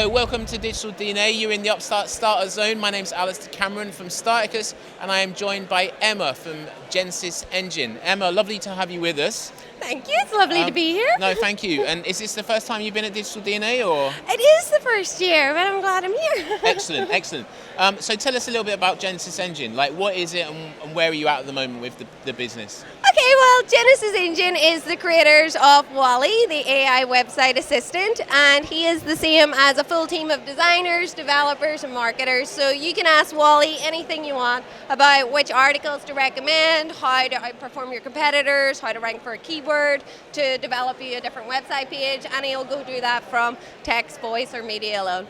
So welcome to Digital DNA. You're in the Upstart Starter Zone. My name's Alistair Cameron from Starticus, and I am joined by Emma from Genysys Engine. Emma, lovely to have you with us. Thank you, it's lovely to be here. No, thank you. And is this the first time you've been at Digital DNA, or? It is the first year, but I'm glad I'm here. Excellent, excellent. So tell us a little bit about Genysys Engine. Like, what is it and where are you at the moment with the business? Okay, well, Genysys Engine is the creators of Wally, the AI website assistant, and he is the same as a full team of designers, developers, and marketers. So you can ask Wally anything you want about which articles to recommend, how to outperform your competitors, how to rank for a keyword, to develop you a different website page, and he'll go do that from text, voice, or media alone.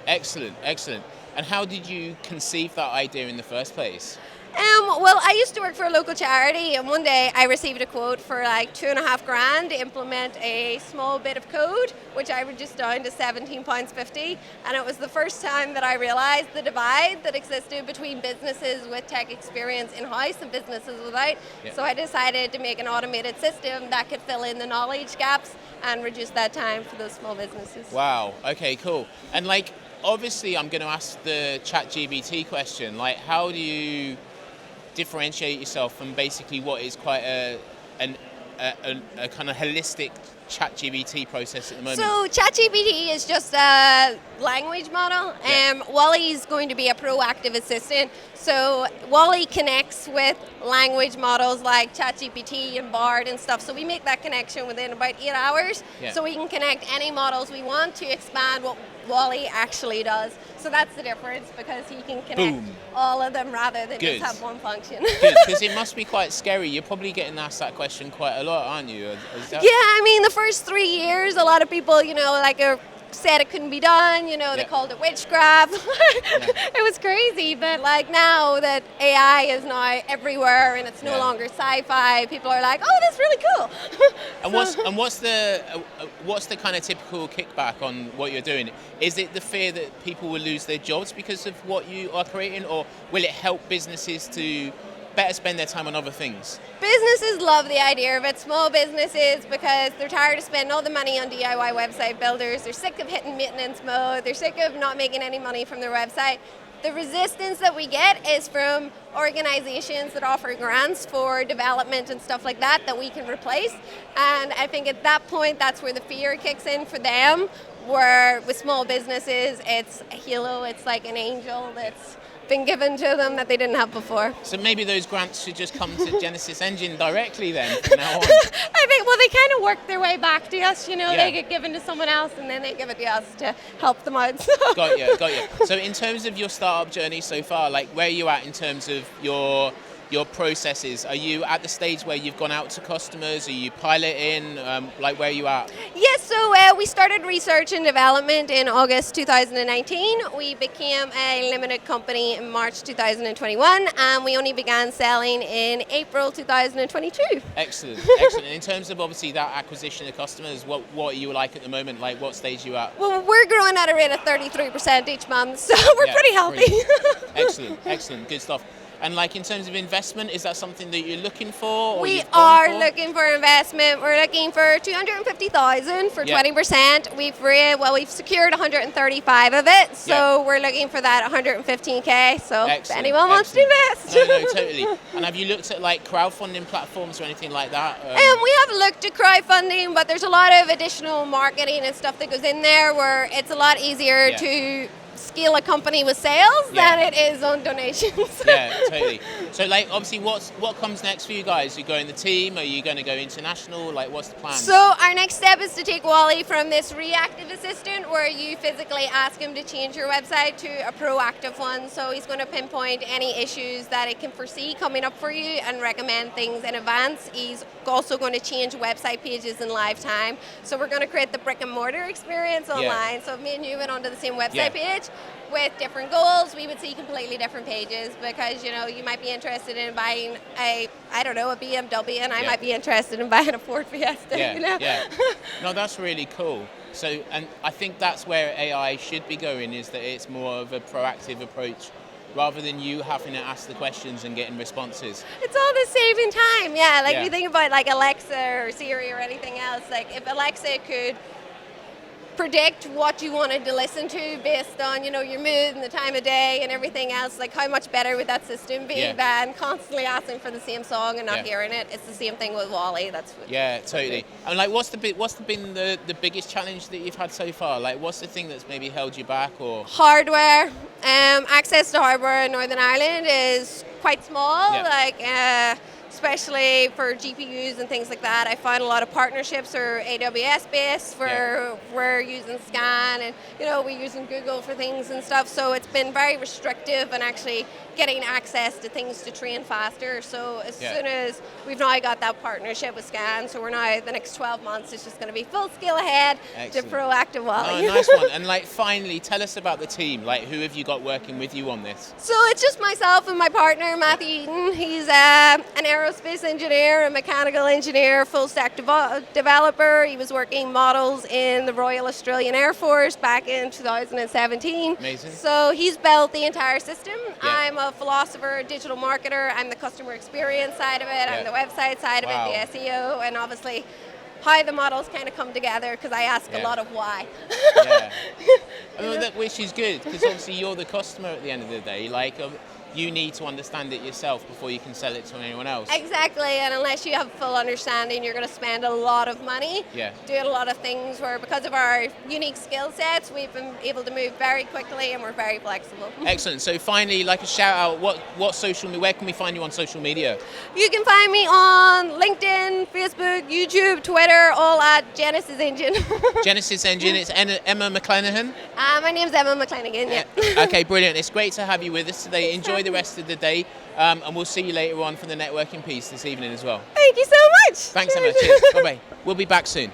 Excellent, excellent. And how did you conceive that idea in the first place? Well, I used to work for a local charity, and one day I received a quote for like $2,500 to implement a small bit of code, which I reduced down to £17.50. And it was the first time that I realized the divide that existed between businesses with tech experience in-house and businesses without. Yeah. So I decided to make an automated system that could fill in the knowledge gaps and reduce that time for those small businesses. Wow, okay, cool. And like, obviously I'm going to ask the ChatGPT question, like how do you differentiate yourself from basically what is quite a kind of holistic ChatGPT process at the moment? So ChatGPT is just a language model. Wally's going to be a proactive assistant. So Wally connects with language models like ChatGPT and Bard and stuff. So we make that connection within about 8 hours. Yeah. So we can connect any models we want to expand what Wally actually does. So that's the difference, because he can connect all of them rather than Good. just have one function. Good, because it must be quite scary. You're probably getting asked that question quite a lot, aren't you? Is that... Yeah, I mean, the first 3 years, a lot of people, said it couldn't be done, they called it witchcraft. It was crazy, but like now that AI is now everywhere and it's no longer sci-fi, people are like, oh, that's really cool. And what's the kind of typical kickback on what you're doing? Is it the fear that people will lose their jobs because of what you are creating, or will it help businesses to better spend their time on other things? Businesses love the idea of it, small businesses, because they're tired of spending all the money on DIY website builders. They're sick of hitting maintenance mode. They're sick of not making any money from their website. The resistance that we get is from organizations that offer grants for development and stuff like that we can replace. And I think at that point, that's where the fear kicks in for them, where with small businesses, it's a halo, it's like an angel that's been given to them that they didn't have before. So maybe those grants should just come to Genysys Engine directly then from now on. I think, well, they kind of work their way back to us, They get given to someone else and then they give it to us to help them out. Got you. So in terms of your startup journey so far, like where are you at in terms of your processes? Are you at the stage where you've gone out to customers? Are you piloting? Like where are you at? Yes, so we started research and development in August 2019. We became a limited company in March 2021, and we only began selling in April 2022. Excellent. And in terms of obviously that acquisition of customers, what are you like at the moment? Like what stage are you at? Well, we're growing at a rate of 33% each month, so we're pretty healthy. Excellent, good stuff. And like in terms of investment, is that something that you're looking for? We are looking for investment. We're looking for $250,000 for 20%. We've secured 135 of it, so we're looking for that 115K. So if anyone wants to invest. No, totally. And have you looked at like crowdfunding platforms or anything like that? We have looked at crowdfunding, but there's a lot of additional marketing and stuff that goes in there where it's a lot easier to scale a company with sales than it is on donations. Yeah, totally. So like obviously what comes next for you guys? You going the team? Are you going to go international? Like what's the plan? So our next step is to take Wally from this reactive assistant where you physically ask him to change your website to a proactive one. So he's going to pinpoint any issues that it can foresee coming up for you and recommend things in advance. He's also going to change website pages in live time. So we're going to create the brick and mortar experience online. So if me and you went onto the same website page, with different goals, we would see completely different pages, because you might be interested in buying a BMW, and I might be interested in buying a Ford Fiesta. No, that's really cool. So, and I think that's where AI should be going, is that it's more of a proactive approach rather than you having to ask the questions and getting responses. It's all the saving time, you think about like Alexa or Siri or anything else. Like if Alexa could predict what you wanted to listen to based on, your mood and the time of day and everything else. Like, how much better would that system be than constantly asking for the same song and not hearing it? It's the same thing with Wally. Totally. And like, what's been the biggest challenge that you've had so far? Like, what's the thing that's maybe held you back? Or hardware. Access to hardware in Northern Ireland is quite small. Especially for GPUs and things like that. I find a lot of partnerships are AWS based for we're using Scan, and we're using Google for things and stuff. So it's been very restrictive and actually getting access to things to train faster. So as soon as we've now got that partnership with Scan, so we're now the next 12 months it's just going to be full scale ahead to proactive Wally. Oh, nice one. And like, finally, tell us about the team. Like, who have you got working with you on this? So it's just myself and my partner Matthew Eaton. He's an aerospace engineer, a mechanical engineer, full stack developer. He was working models in the Royal Australian Air Force back in 2017. Amazing. So he's built the entire system. I'm a philosopher, digital marketer. I'm the customer experience side of it. I'm the website side of it, the SEO, and obviously how the models kind of come together, because I ask a lot of why. Which is good, because obviously you're the customer at the end of the day. Like, you need to understand it yourself before you can sell it to anyone else. Exactly, and unless you have full understanding, you're going to spend a lot of money doing a lot of things where, because of our unique skill sets, we've been able to move very quickly and we're very flexible. Excellent. So finally, like a shout out, where can we find you on social media? You can find me on LinkedIn, Facebook, YouTube, Twitter, all at Genysys Engine. Genysys Engine. It's Emma McClenaghan. My name's Emma McClenaghan, Okay, brilliant. It's great to have you with us today. Enjoy the rest of the day, and we'll see you later on for the networking piece this evening as well. Thank you so much. Thanks so much. Cheers. Bye-bye. We'll be back soon.